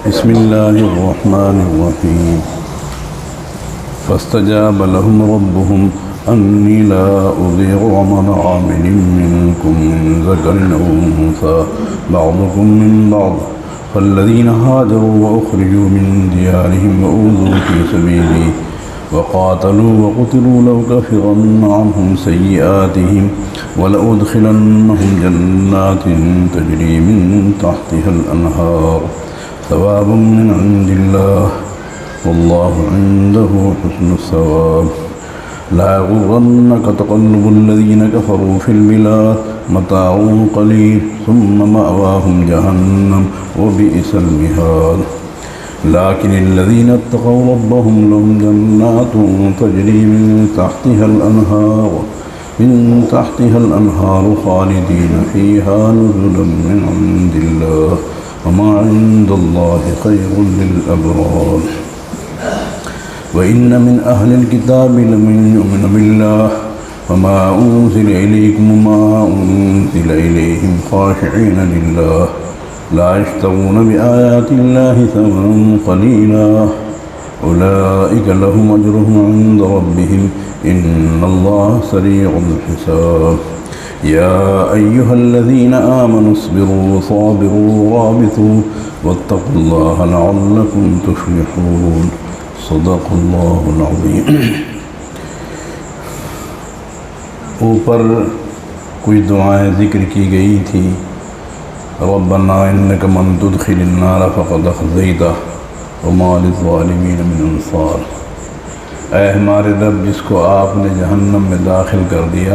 بسم الله الرحمن الرحيم فاستجاب لهم ربهم أني لا أضيع عمل عامل منكم من ذكر أو أنثى بعضكم من بعض فالذين هاجروا وأخرجوا من ديارهم وأوذوا في سبيلي وقاتلوا وقتلوا لأكفرن عنهم سيئاتهم ولأدخلنهم جنات تجري من تحتها الأنهار ثوابا من عند الله والله عنده حسن الثواب لا يغرنك تقلب الذين كفروا في البلاد متاع قليل ثم مأواهم جهنم وبئس المهاد لكن الذين اتقوا ربهم لهم جنات تجري من تحتها الأنهار خالدين فيها نزلا من عند الله وما عند الله خير للأبرار وإن من أهل الكتاب لمن يؤمن بالله وما أنزل إليكم وما أنزل إليهم خاشعين لله لا يشترون بآيات الله ثمنا قليلا أولئك لهم أجرهم عند ربهم إن الله سريع الحساب يا أيها الذين آمنوا اصبروا وصابروا ورابطوا واتقوا الله لعلكم تفلحون صدق اللہ العظیم۔ اوپر کچھ دعائیں ذکر کی گئی تھی۔ ربنا انک من تدخل النار فقد اخزیتہ وما للظالمین من انصار۔ اے ہمارے رب، جس کو آپ نے جہنم میں داخل کر دیا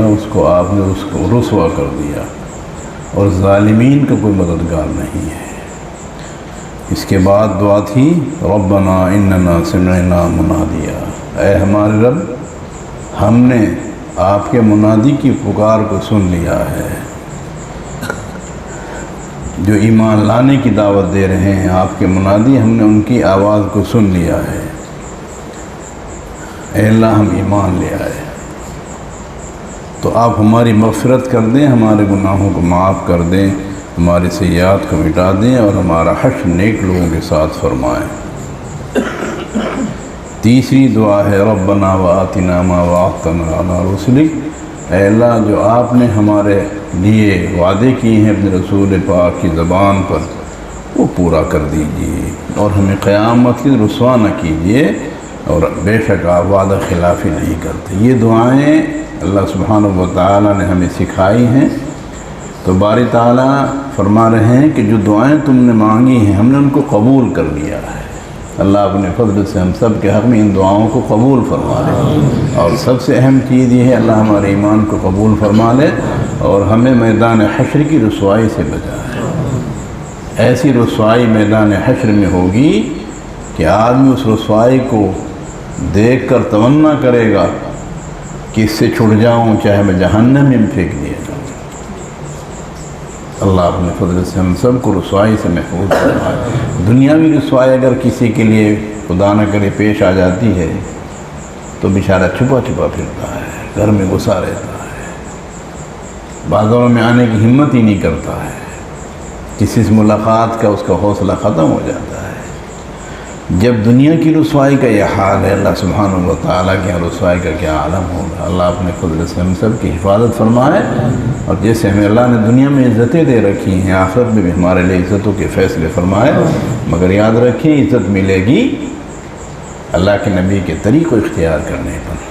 آپ نے اس کو رسوا کر دیا اور ظالمین کا کوئی مددگار نہیں ہے۔ اس کے بعد دعا تھی ربنا اننا سمعنا منادیا، اے ہمارے رب، ہم نے آپ کے منادی کی پکار کو سن لیا ہے، جو ایمان لانے کی دعوت دے رہے ہیں آپ کے منادی، ہم نے ان کی آواز کو سن لیا ہے۔ اے اللہ، ہم ایمان لے آئے تو آپ ہماری مغفرت کر دیں، ہمارے گناہوں کو معاف کر دیں، ہماری سیئات کو مٹا دیں اور ہمارا حشر نیک لوگوں کے ساتھ فرمائیں۔ تیسری دعا ہے ربنا وآتنا ما وعدتنا علی رسلک، اے اللہ، جو آپ نے ہمارے لیے وعدے کیے ہیں اپنے رسول پاک کی زبان پر، وہ پورا کر دیجیے اور ہمیں قیامت کی رسوا نہ کیجیے، اور بے شک آپ وعدہ خلافی نہیں کرتے۔ یہ دعائیں اللہ سبحانہ و تعالیٰ نے ہمیں سکھائی ہیں، تو باری تعالیٰ فرما رہے ہیں کہ جو دعائیں تم نے مانگی ہیں ہم نے ان کو قبول کر لیا ہے۔ اللہ اپنے فضل سے ہم سب کے حق میں ان دعاؤں کو قبول فرما لے، اور سب سے اہم چیز یہ ہے اللہ ہمارے ایمان کو قبول فرما لے اور ہمیں میدان حشر کی رسوائی سے بچائے۔ ایسی رسوائی میدان حشر میں ہوگی کہ آدمی اس رسوائی کو دیکھ کر تمنا کرے گا کہ اس سے چھڑ جاؤں، چاہے میں جہنم میں پھینک دیا جاؤں۔ اللہ اپنے فضل سے ہم سب کو رسوائی سے محفوظ فرمائے۔ دنیاوی رسوائی اگر کسی کے لیے خدا نہ کرے پیش آ جاتی ہے تو بیچارہ چھپا چھپا پھرتا ہے، گھر میں گھسا رہتا ہے، بازاروں میں آنے کی ہمت ہی نہیں کرتا ہے، کسی سے ملاقات کا اس کا حوصلہ ختم ہو جاتا ہے۔ جب دنیا کی رسوائی کا یہ حال ہے، اللہ سبحانہ و تعالیٰ کے یہاں رسوائی کا کیا عالم ہوگا۔ اللہ اپنے فضل سے ہم سب کی حفاظت فرمائے، اور جیسے ہمیں اللہ نے دنیا میں عزتیں دے رکھی ہیں، آخرت میں بھی ہمارے لیے عزتوں کے فیصلے فرمائے۔ مگر یاد رکھیں، عزت ملے گی اللہ کے نبی کے طریقہ اختیار کرنے پر۔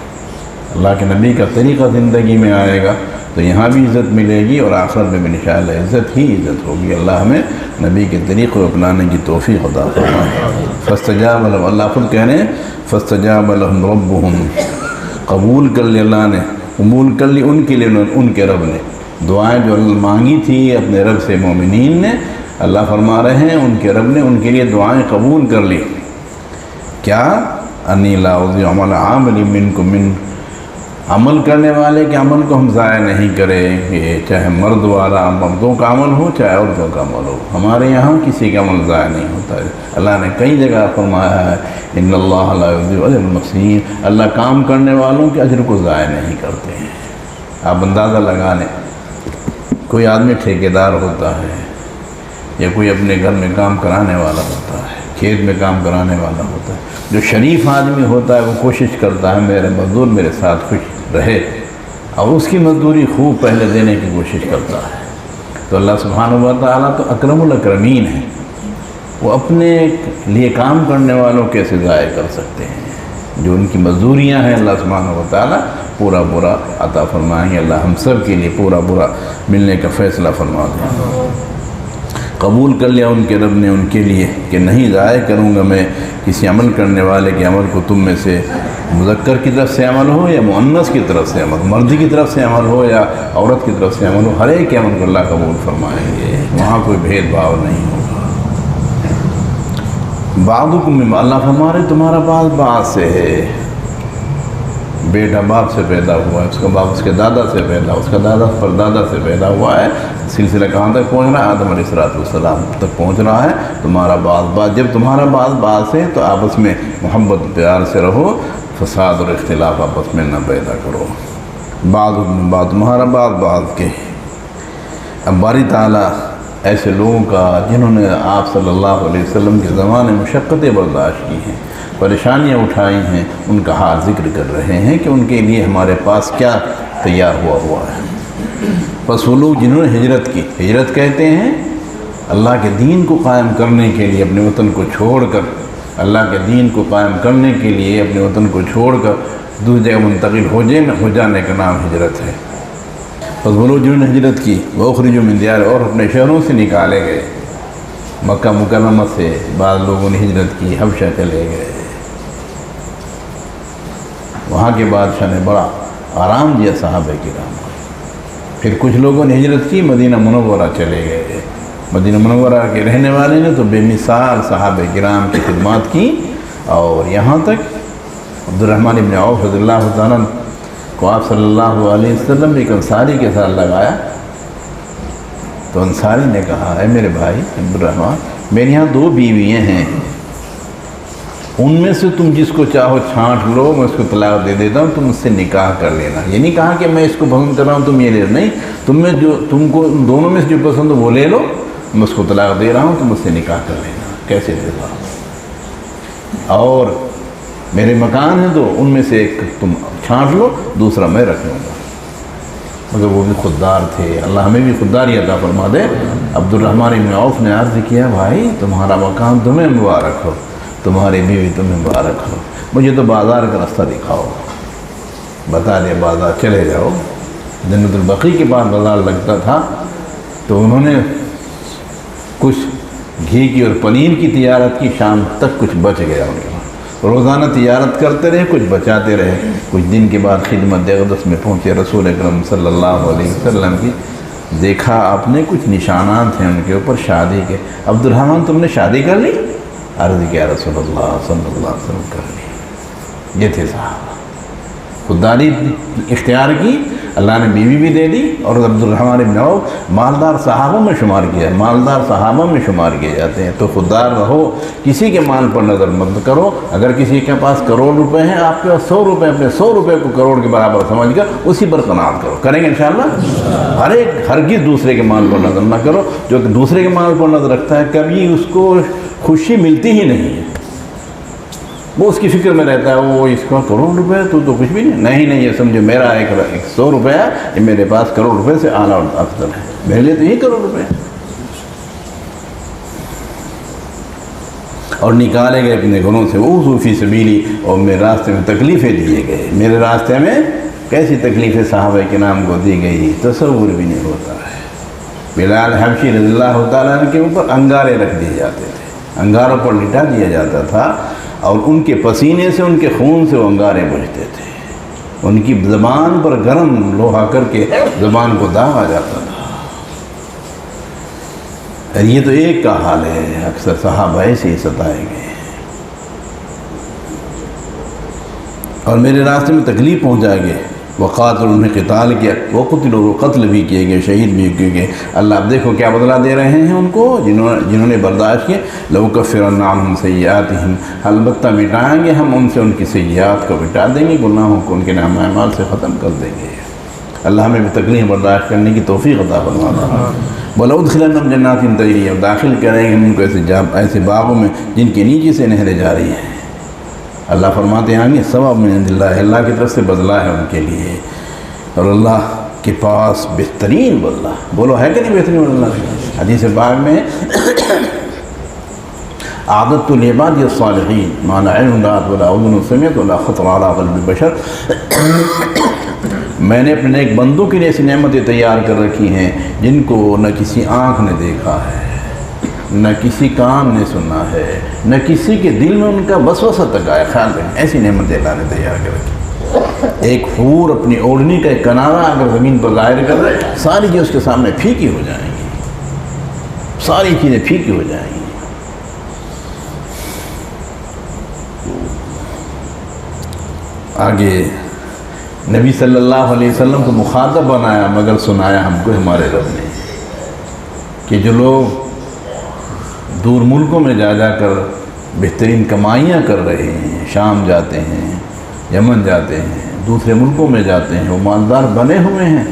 اللہ کے نبی کا طریقہ زندگی میں آئے گا تو یہاں بھی عزت ملے گی اور آخرت میں بھی انشاءاللہ عزت ہی عزت ہوگی۔ اللہ ہمیں نبی کے طریقے کو اپنانے کی توفیق عطا فرمائے۔ فاستجاب لهم، اللہ خود کہہ رہے ہیں فاستجاب لهم ربهم، قبول کر لی اللہ نے، قبول کر لی ان کے لیے ان کے رب نے دعائیں جو اللہ مانگی تھی اپنے رب سے مومنین نے۔ اللہ فرما رہے ہیں ان کے رب نے ان کے لیے دعائیں قبول کر لی۔ کیا؟ انی لا اضیع عمل عامل منکم، من عمل کرنے والے کے عمل کو ہم ضائع نہیں کریں گے، چاہے مرد والا مردوں کا عمل ہو چاہے عورتوں کا عمل ہو، ہمارے یہاں کسی کا عمل ضائع نہیں ہوتا ہے۔ اللہ نے کئی جگہ فرمایا ہے ان اللہ لا یضیع اجر المحسنین، اللہ کام کرنے والوں کے اجر کو ضائع نہیں کرتے ہیں۔ آپ اندازہ لگا لیں، کوئی آدمی ٹھیکیدار ہوتا ہے یا کوئی اپنے گھر میں کام کرانے والا ہوتا ہے، کھیت میں کام کرانے والا ہوتا ہے. جو شریف آدمی ہوتا ہے وہ کوشش کرتا ہے میرے مزدور میرے ساتھ خوش رہے، اور اس کی مزدوری خوب پہلے دینے کی کوشش کرتا ہے. تو اللہ سبحانہ و تعالیٰ تو اکرم الاکرمین ہے، وہ اپنے لیے کام کرنے والوں کیسے ضائع کر سکتے ہیں. جو ان کی مزدوریاں ہیں اللہ سبحانہ و تعالیٰ پورا پورا عطا فرمائیں گے. اللہ ہم سب کے لیے پورا پورا ملنے کا فیصلہ فرما دیں. قبول کر لیا ان کے رب نے ان کے لیے کہ نہیں ضائع کروں گا میں کسی عمل کرنے والے کے عمل کو، تم میں سے مذکر کی طرف سے عمل ہو یا مؤنث کی طرف سے عمل، مرد کی طرف سے عمل ہو یا عورت کی طرف سے عمل ہو، ہر ایک کے عمل کو اللہ قبول فرمائیں گے. وہاں کوئی بھید بھاؤ نہیں ہوگا. بعضکم، اللہ فرما رہے تمہارا بعض بعض سے ہے. بیٹا باپ سے پیدا ہوا ہے، اس کا باپ اس کے دادا سے پیدا، اس کا دادا پر دادا سے پیدا ہوا ہے. سلسلہ کہاں تک پہنچ رہا ہے؟ آدم علیہ السلام تک پہنچ رہا ہے. تمہارا بعض بعض، جب تمہارا بعض بعض ہے تو آپس میں محبت پیار سے رہو، فساد اور اختلاف آپس میں نہ پیدا کرو. بعضکم بعض، تمہارا بعض بعض کے. اب باری تعالیٰ ایسے لوگوں کا جنہوں نے آپ صلی اللہ علیہ وسلم کے زمانے مشقتیں برداشت کی ہیں، پریشانیاں اٹھائی ہیں، ان کا حال ذکر کر رہے ہیں کہ ان کے لیے ہمارے پاس کیا تیار ہوا ہے. بس وہ لوگ جنہوں نے ہجرت کی، ہجرت کہتے ہیں اللہ کے دین کو قائم کرنے کے لیے اپنے وطن کو چھوڑ کر، اللہ کے دین کو قائم کرنے کے لیے اپنے وطن کو چھوڑ کر دوسری جگہ منتقل ہو جانے کا نام ہجرت ہے. بس وہ لوگ جنہوں نے ہجرت کی، وہ اخرجوا من دیار، اور اپنے شہروں سے نکالے گئے. مکہ مکرمہ سے بعض لوگوں نے ہجرت کی، حبشہ چلے گئے. وہاں کے بادشاہ نے بڑا آرام دیا صحابہ کرام کو. پھر کچھ لوگوں نے ہجرت کی، مدینہ منورہ چلے گئے. مدینہ منورہ کے رہنے والے نے تو بے مثال صحابہ کرام کی خدمات کی، اور یہاں تک عبدالرحمن بن عوف رضی اللہ تعالیٰ کو آپ صلی اللہ علیہ وسلم ایک انصاری کے ساتھ لگایا. تو انصاری نے کہا، اے میرے بھائی عبدالرحمن، میرے یہاں 2 بیویاں ہیں، ان میں سے تم جس کو چاہو چھانٹ لو، میں اس کو طلاق دے دیتا ہوں، تم اس سے نکاح کر لینا. یہ نہیں کہا کہ میں اس کو پسند کر رہا ہوں تم یہ لے، نہیں، تم کو ان دونوں میں سے جو پسند ہو وہ لے لو، میں اس کو طلاق دے رہا ہوں، تم اس سے نکاح کر لینا. کیسے دے رہا ہوں؟ اور میرے مکان ہیں 2، ان میں سے ایک تم چھانٹ لو، دوسرا میں رکھ لوں گا. مگر وہ بھی خوددار تھے. اللہ ہمیں بھی خودداری عطا فرما دے. عبدالرحمن بن عوف نے عرض کیا، بھائی تمہارا مکان تمہیں مبارک ہو، تمہاری بیوی تمہیں مبارک ہو، مجھے تو بازار کا راستہ دکھاؤ. بتا دیا بازار، چلے جاؤ. جنت البقیع کے پاس بازار لگتا تھا، تو انہوں نے کچھ گھی کی اور پنیر کی تجارت کی، شام تک کچھ بچ گیا ان کے پاس. روزانہ تجارت کرتے رہے، کچھ بچاتے رہے. کچھ دن کے بعد خدمت اقدس میں پہنچے رسول اکرم صلی اللہ علیہ وسلم کی. دیکھا آپ نے کچھ نشانات ہیں ان کے اوپر شادی کے. عبدالرحمن تم نے شادی کر لی؟ عرض کیا رسول اللہ صلی اللہ علیہ وسلم کر لی. یہ تھے صحابہ، خودداری اختیار کی، اللہ نے بیوی بھی دے دی. اور عبدالرحمن بن عوف مالدار صحابہ میں شمار کیا ہے، مالدار صحابہ میں شمار کیے جاتے ہیں. تو خوددار رہو، کسی کے مال پر نظر مت کرو. اگر کسی کے پاس کروڑ روپے ہیں، آپ کے پاس 100 روپے، اپنے 100 روپے کو کروڑ کے برابر سمجھ کر اسی پر قناعت کرو. کریں گے انشاءاللہ. ہرگز دوسرے کے مال پر نظر نہ کرو. جو کہ دوسرے کے مال پر نظر رکھتا ہے، کبھی اس کو خوشی ملتی ہی نہیں ہے. وہ اس کی فکر میں رہتا ہے، وہ اس کا کروڑ روپے تو کچھ بھی نہیں. نہیں، یہ سمجھو میرا ایک 100 روپے ہے، یہ میرے پاس کروڑ روپے سے اعلیٰ اور افضل ہے. میرے لیے تو یہی کروڑ روپے ہے. اور نکالے گئے اپنے گھروں سے، وہ صوفی سبیلی، اور میرے راستے میں تکلیفیں دیے گئے. میرے راستے میں کیسی تکلیفیں صحابہ کے نام کو دی گئی، تصور بھی نہیں ہوتا ہے. بلال حبشی رضی اللہ تعالیٰ عنہ کے اوپر انگارے رکھ دیے جاتے تھے، انگاروں پر لٹا دیا جاتا تھا، اور ان کے پسینے سے، ان کے خون سے وہ انگارے بجھتے تھے. ان کی زبان پر گرم لوہا کر کے زبان کو داغا جاتا تھا. یہ تو ایک کا حال ہے، اکثر صحابہ ایسے ہی ستائے گئے. اور میرے راستے میں تکلیف پہنچا گئے. وقاتل، انہوں نے قتال کیا، وہ قتل بھی کیے گئے، شہید بھی کیے گئے. اللہ اب دیکھو کیا بدلہ دے رہے ہیں ان کو جنہوں نے برداشت کیے. لَأُكَفِّرَنَّ عَنْهُمْ سَيِّئَاتِهِمْ، البتہ مٹائیں گے ہم ان سے ان کی سیئات کو، مٹا دیں گے گناہوں کو، ان کے نام اعمال سے ختم کر دیں گے. اللہ ہمیں بھی تکلیف برداشت کرنے کی توفیق عطا فرمانا. وَلَأُدْخِلَنَّهُمْ جَنَّاتٍ تَجْرِي، اور داخل کریں گے ہم ان کو ایسے باغوں میں جن کے نیچے سے نہریں جا رہی ہیں۔ اللہ فرماتے ہیں ثواب من عند اللہ، اللہ کی طرف سے بدلہ ہے ان کے لیے، اور اللہ کے پاس بہترین بدلہ، بولو ہے کہ نہیں بہترین بدلہ؟ حدیث پاک میں اعددت لعبادی الصالحین ما لا عین رأت ولا اذن سمعت ولا خطر علی قلب بشر، میں نے اپنے ایک بندوں کے لیے ایسی نعمتیں تیار کر رکھی ہیں جن کو نہ کسی آنکھ نے دیکھا ہے، نہ کسی کان نے سنا ہے، نہ کسی کے دل میں ان کا وسوسہ تک آیا۔ خیال رکھیں ایسی نعمتیں اللہ نے تیار کر رکھی۔ ایک حور اپنی اوڑھنی کا ایک کنارہ اگر زمین پر ظاہر کر رہے، ساری چیزیں اس کے سامنے پھیکی ہو جائیں گی، ساری چیزیں پھیکی ہو جائیں گی۔ آگے نبی صلی اللہ علیہ وسلم کو مخاطب بنایا، مگر سنایا ہم کو ہمارے رب نے کہ جو لوگ دور ملکوں میں جا جا کر بہترین کمائیاں کر رہے ہیں، شام جاتے ہیں، یمن جاتے ہیں، دوسرے ملکوں میں جاتے ہیں، وہ مالدار بنے ہوئے ہیں،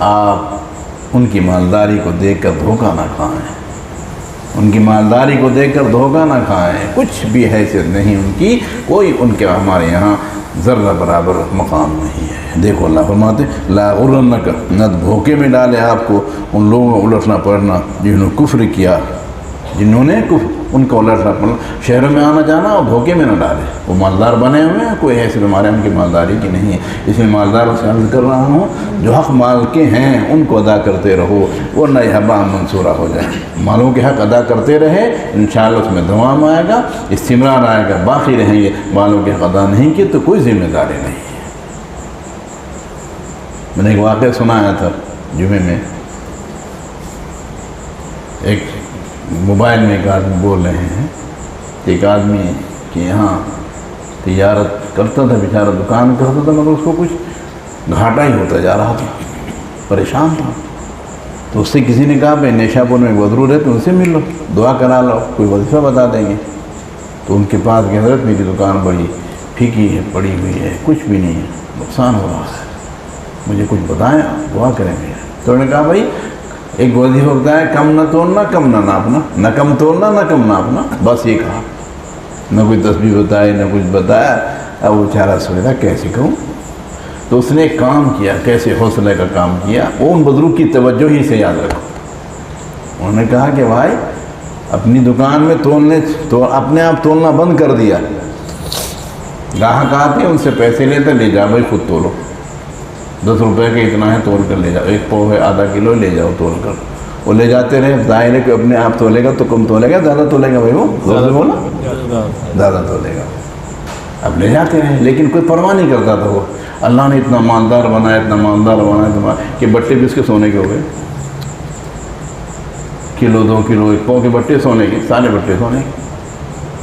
آپ ان کی مالداری کو دیکھ کر دھوکہ نہ کھائیں، ان کی مالداری کو دیکھ کر دھوکہ نہ کھائیں، کچھ بھی حیثیت نہیں ان کی، کوئی ان کے ہمارے یہاں ذرہ برابر مقام نہیں ہے۔ دیکھو اللہ فرماتے لا غرنک، نہ دھوکے میں ڈالے آپ کو ان لوگوں کو الٹنا پڑنا جنہوں نے کفر کیا، جنہوں نے ان کو الٹنا پڑنا، شہروں میں آنا جانا اور دھوکے میں نہ ڈالے۔ وہ مالدار بنے ہوئے ہیں، کوئی ایسے ہمارے ان کی مالداری کی نہیں ہے، اس میں مالداروں سے عرض کر رہا ہوں جو حق مال کے ہیں ان کو ادا کرتے رہو، ورنہ یہ ہباء منصورہ ہو جائیں۔ مالوں کے حق ادا کرتے رہے، انشاءاللہ اس میں دوام آئے گا، استمرار آئے گا، باقی رہیں گے۔ مالوں کے حق ادا نہیں کیے تو کوئی ذمہ داری نہیں ہے۔ میں نے ایک واقعہ سنایا تھا جمعے میں، ایک موبائل میں ایک آدمی بول رہے ہیں، ایک آدمی کہ یہاں تجارت کرتا تھا، بیچارہ دکان کرتا تھا، مگر اس کو کچھ گھاٹا ہی ہوتا جا رہا تھا، پریشان تھا۔ تو اس سے کسی نے کہا بھائی نیشا پور میں وزرور ہے تو ان سے مل لو، دعا کرا لو، کوئی وظیفہ بتا دیں گے۔ تو ان کے پاس کہ حضرت میری دکان بڑی پھیکی ہے، پڑی ہوئی ہے، کچھ بھی نہیں ہے، نقصان ہو رہا ہے، مجھے کچھ بتائیں، دعا کریں گے۔ تو انہوں نے کہا بھائی ایک وظیفہ ہوتا ہے کم نہ توڑنا، کم نہ ناپنا، نہ کم توڑنا نہ کم ناپنا، بس یہ کہا، نہ کوئی تسبیح بتائی نہ کچھ بتایا۔ اب وہ بیچارہ سوچا کیسے کہوں، تو اس نے ایک کام کیا، کیسے حوصلے کا کام کیا، وہ ان بزرگ کی توجہ ہی سے یاد رکھو۔ انہوں نے کہا کہ بھائی اپنی دکان میں اپنے آپ تولنا بند کر دیا، گاہک آتے ان سے پیسے لیتے، لے جا بھائی خود تولو، 10 روپے کا اتنا ہے تول کر لے جاؤ، 1 پاؤ ہے آدھا کلو لے جاؤ تول کر۔ وہ لے جاتے رہے، ظاہر ہے کہ اپنے آپ تولے گا تو کم تولے گا، زیادہ تولے گا بھائی، وہ بولا زیادہ تولے گا، اب لے جاتے رہے، لیکن کوئی پرواہ نہیں کرتا تھا۔ وہ اللہ نے اتنا مالدار بنایا، اتنا مالدار بنایا کہ بٹے بھی اس کے سونے کے ہو گئے، کلو 2 کلو 1 پاؤ کے بٹے سونے کے، سارے بٹے سونے کے۔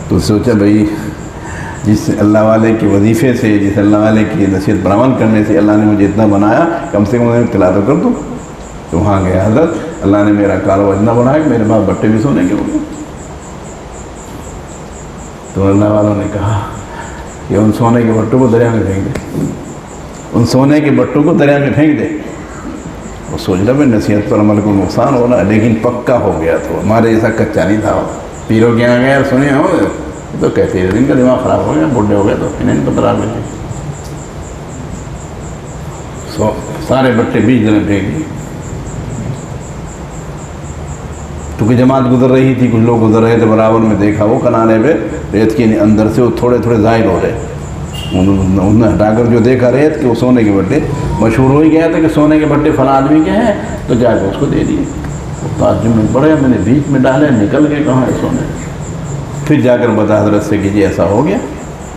تو سوچا بھائی جس اللہ والے کے وظیفے سے، جس اللہ والے کی نصیحت پر عمل کرنے سے اللہ نے مجھے اتنا بنایا، کم سے کم انہیں اطلاع تو کر دوں۔ تو وہاں گیا، حضرت اللہ نے میرا کاروبار اتنا بنایا کہ میرے پاس بٹے بھی سونے کے ہو گئے۔ تو اللہ والوں نے کہا کہ ان سونے کے بٹوں کو دریا میں پھینک دے، ان سونے کے بٹوں کو دریا میں پھینک دے۔ وہ سوچ رہا میں نصیحت پر عمل کو نقصان ہو رہا ہے، لیکن پکا ہو گیا، تو ہمارے جیسا کچا نہیں تھا۔ پیروں کے یہاں گیا سنے ہو تو کہتے ہیں ان کا دماغ خراب ہو گیا، بڈھے ہو گئے تو انہیں نہیں پتہ رہا، سارے بٹے بیچ میں پھینک دیے۔ کیونکہ جماعت گزر رہی تھی، کچھ لوگ گزر رہے تھے، برابر میں دیکھا وہ کنارے پہ ریت کے اندر سے وہ تھوڑے تھوڑے ظاہر ہو رہے، انہوں نے ہٹا کر جو دیکھا ریت کہ وہ سونے کے بٹے، مشہور ہو ہی گیا تھا کہ سونے کے بٹے فلاں آدمی کے ہیں، تو جا کے اس کو دے دیے۔ تعجب میں پڑے، میں نے بیچ میں ڈالے، نکل گئے کہاں ہے سونے۔ پھر جا کر بتا حضرت سے کہ جی ایسا ہو گیا،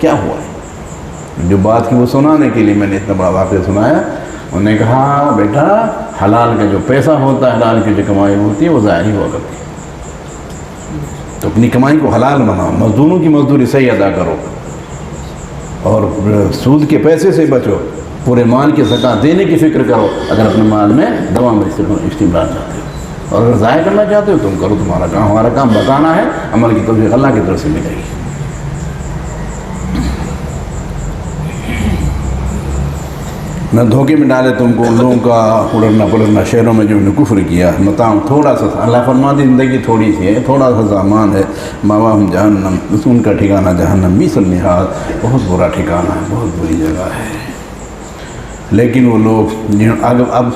کیا ہوا ہے؟ جو بات کی وہ سنانے کے لیے میں نے اتنا بڑا واقعہ سنایا۔ انہوں نے کہا بیٹا حلال کا جو پیسہ ہوتا ہے، حلال کی جو کمائی ہوتی ہے وہ ضائع ہی ہوا کرتی ہے، تو اپنی کمائی کو حلال بناؤ، مزدوروں کی مزدوری صحیح ادا کرو، اور سود کے پیسے سے بچو، پورے مال کی زکوٰۃ دینے کی فکر کرو اگر اپنے مال میں دوام استمرار چاہتے ہو، اور اگر ضائع کرنا چاہتے ہو تم کرو، تمہارا کام، ہمارا کام بتانا ہے، عمل کی توفیق اللہ کی طرف سے ملے گی۔ نہ دھوکے میں ڈالے تم کو ان لوگوں کا اڑنا پلٹنا شہروں میں جو انہوں نے کفر کیا، متاع تھوڑا سا، اللہ فرماتے زندگی تھوڑی سی ہے، تھوڑا سا سامان ہے، مأواہم جہنم، ان کا ٹھکانہ جہنم، بئس المہاد، بہت برا ٹھکانہ ہے، بہت بری جگہ ہے۔ لیکن وہ لوگ اب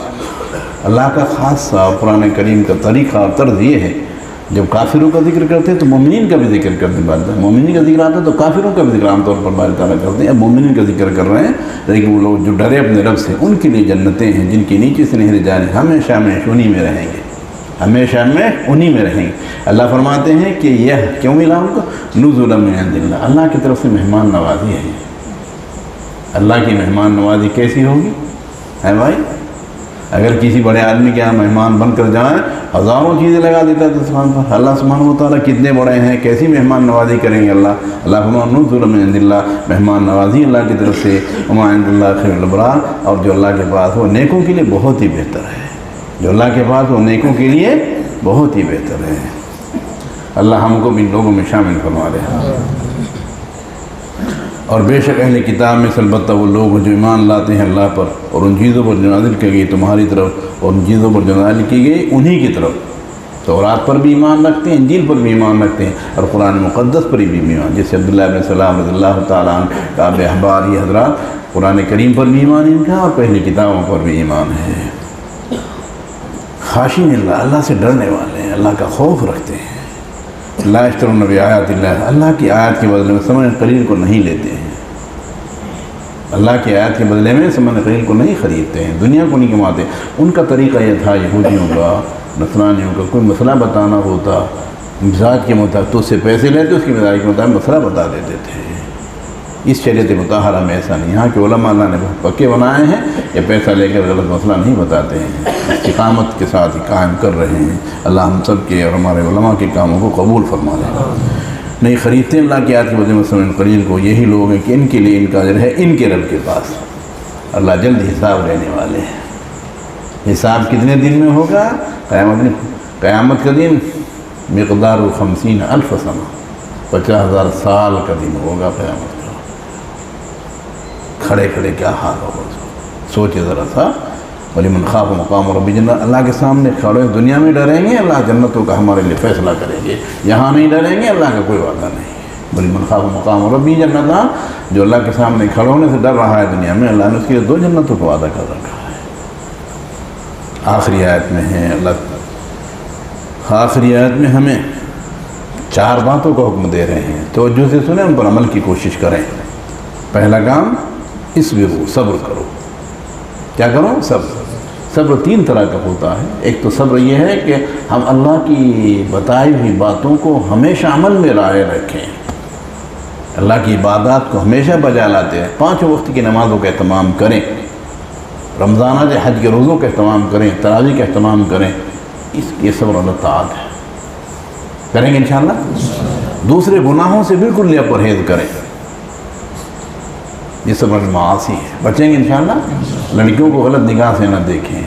اللہ کا خاصہ قرآن کریم کا طریقہ اور طرز یہ ہے، جب کافروں کا ذکر کرتے ہیں تو مومنین کا بھی ذکر کرتے ہیں، مومنین کا ذکر آتا ہے تو کافروں کا بھی ذکر عام طور پر بارے تعالیٰ کرتے ہیں۔ اب مومنین کا ذکر کر رہے ہیں، لیکن وہ لوگ جو ڈرے اپنے رب سے، ان کے لیے جنتیں ہیں جن کے نیچے سے نہریں جاری، ہمیشہ میں انہی میں رہیں گے، ہمیشہ میں انہی میں رہیں گے۔ اللہ فرماتے ہیں کہ یہ کیوں ملا ان کو؟ نزلا من عند اللہ، اللہ کی طرف سے مہمان نوازی ہے۔ اللہ کی مہمان نوازی کیسی ہوگی ہے بھائی؟ اگر کسی بڑے آدمی کے یہاں مہمان بن کر جائیں، ہزاروں چیزیں لگا دیتا ہے دسترخوان پر۔ اللہ سبحانہ و تعالیٰ کتنے بڑے ہیں، کیسی مہمان نوازی کریں گے اللہ فرماتے ہیں نزلا من عند اللہ، مہمان نوازی اللہ کی طرف سے، وما عند اللہ خیر الابرار، اور جو اللہ کے پاس وہ نیکوں کے لیے بہت ہی بہتر ہے، جو اللہ کے پاس وہ نیکوں کے لیے بہت ہی بہتر ہے۔ اللہ ہم کو بھی ان لوگوں میں شامل فرما دے۔ اور بے شک اہل کتاب میں البتہ وہ لوگ جو ایمان لاتے ہیں اللہ پر اور ان چیزوں پر جو نازل کی گئی تمہاری طرف، اور ان چیزوں پر جو نازل کی گئی انہی کی طرف، تورات پر بھی ایمان رکھتے ہیں، انجیل پر بھی ایمان رکھتے ہیں، اور قرآن مقدس پر بھی ایمان، جیسے عبداللہ بن سلام رضی اللہ تعالیٰ عنہ کا احبار یہ حضرات، قرآن کریم پر بھی ایمان ان کا اور پہلی کتابوں پر بھی ایمان ہے۔ خاشعین اللہ، اللہ سے ڈرنے والے ہیں، اللہ کا خوف رکھتے ہیں۔ لا یشترون بآیات اللہ، اللہ کی آیات کے بدلے میں ثمن قلیل کو نہیں لیتے ہیں، اللہ کی آیات کے بدلے میں ثمن قلیل کو نہیں خریدتے ہیں، دنیا کو نہیں کماتے۔ ان کا طریقہ یہ تھا یہودیوں کا، نصرانیوں کا، کوئی مسئلہ بتانا ہوتا مزاج کے مطابق تو اس سے پیسے لیتے، اس کی مزاج کے مطابق مسئلہ بتا دیتے تھے۔ اس شریعت مطہرہ میں ایسا نہیں، یہاں کے علماء اللہ نے بہت پکے بنائے ہیں، یہ پیسہ لے کر غلط مسئلہ نہیں بتاتے ہیں، استقامت کے ساتھ ہی قائم کر رہے ہیں۔ اللہ ہم سب کے اور ہمارے علماء کے کاموں کو قبول فرما لے۔ نہیں خریدتے اللہ کی آیات کے بدلے میں ثمن قلیل کو، یہی لوگ ہیں کہ ان کے لیے ان کا اجر ہے ان کے رب کے پاس، اللہ جلد حساب لینے والے ہیں۔ حساب کتنے دن میں ہوگا؟ قیامت کا دن مقدار 50,000 سنہ، 50,000 سال کا دن ہوگا قیامت کا۔ کھڑے کھڑے کیا حال ہوگا، سوچے ذرا سا۔ وَلِمَنْ خَافَ مَقَامَ رَبِّهِ جَنَّةٌ، اللہ کے سامنے کھڑے دنیا میں ڈریں گے، اللہ جنتوں کا ہمارے لیے فیصلہ کریں گے، یہاں نہیں ڈریں گے، اللہ کا کوئی وعدہ نہیں۔ وَلِمَنْ خَافَ مَقَامَ رَبِّهِ جَنَّةٌ، جو اللہ کے سامنے کھڑے ہونے سے ڈر رہا ہے دنیا میں، اللہ نے اس کے لیے 2 جنتوں کا وعدہ کر رکھا ہے۔ آخری آیت میں ہے اللہ، آخری آیت میں ہمیں 4 باتوں کا حکم دے رہے ہیں، توجہ سے سنیں، ان پر عمل کی کوشش کریں۔ پہلا کام اصبروا، صبر کرو۔ کیا کرو؟ صبر۔ صبر 3 طرح کا ہوتا ہے۔ ایک تو صبر یہ ہے کہ ہم اللہ کی بتائی ہوئی باتوں کو ہمیشہ عمل میں رائے رکھیں، اللہ کی عبادات کو ہمیشہ بجا لاتے ہیں، 5 وقت کی نمازوں کا اہتمام کریں، رمضانہ حج کے روزوں کا اہتمام کریں، تراویح کا اہتمام کریں، یہ صبر اللہ طاعت ہے، کریں گے انشاءاللہ۔ دوسرے گناہوں سے بالکل یہ پرہیز کریں، یہ صبر المعاصی ہے، بچیں گے انشاءاللہ۔ لڑکیوں کو غلط نگاہ سے نہ دیکھیں،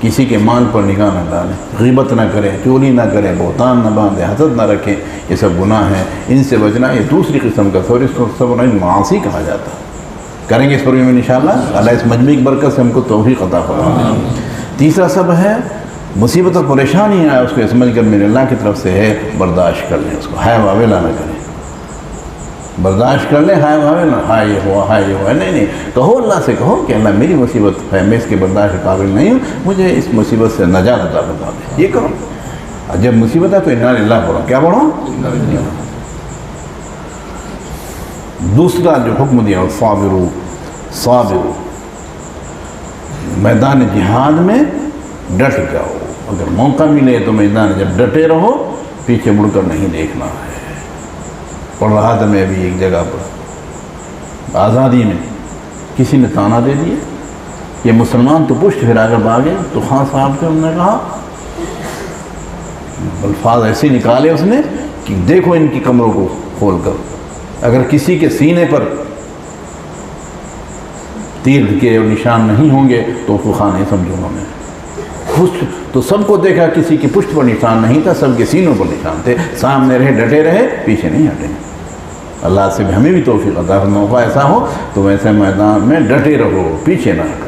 کسی کے مال پر نگاہ نہ ڈالیں، غیبت نہ کریں، چوری نہ کریں، بہتان نہ باندھیں، حسد نہ رکھیں، یہ سب گناہ ہیں، ان سے بچنا یہ دوسری قسم کا صبر، اس کو صبر المعاصی کہا جاتا ہے۔ کریں گے اس پر میں انشاءاللہ، اللہ اس مجمع کی برکت سے ہم کو توفیق عطا فرمائے۔ تیسرا صبر ہے مصیبت اور پریشانی آئے اس کو سمجھ کر میرے اللہ کی طرف سے ہے، برداشت کر لیں، اس کو ہائے واویلا نہ کریں، برداشت کر لیں، ہائے واویلا، ہائے یہ ہوا، نہیں، کہو اللہ سے، کہو کہ اللہ میری مصیبت ہے، میں اس کے برداشت کے قابل نہیں ہوں، مجھے اس مصیبت سے نجات عطا فرما دے، یہ کرو۔ اور جب مصیبت ہے تو انا للہ پڑھو، کیا پڑھو؟ دوسرا جو حکم دیا صابرو، میدان جہاد میں ڈٹ جاؤ، اگر موقع ملے تو میدان جب ڈٹے رہو، پیچھے مڑ کر نہیں دیکھنا ہے۔ پڑھ رہا تھا میں ابھی ایک جگہ پر، آزادی میں کسی نے تانا دے دیا، یہ مسلمان تو پشت پھرا کر بھاگے، تو خان صاحب سے انہوں نے کہا، الفاظ ایسے نکالے اس نے کہ دیکھو ان کی کمروں کو کھول کر، اگر کسی کے سینے پر تیر کے اور نشان نہیں ہوں گے تو اس کو خان نہیں سمجھو انہوں نے۔ تو سب کو دیکھا، کسی کی پشت پر نشان نہیں تھا، سب کے سینوں پر نشان تھے، سامنے رہے، ڈٹے رہے، پیچھے نہیں ہٹے۔ اللہ سے ہمیں بھی توفیق عطا فرمائے، موقع ایسا ہو تو ویسے میدان میں ڈٹے رہو، پیچھے نہ ہٹو۔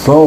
100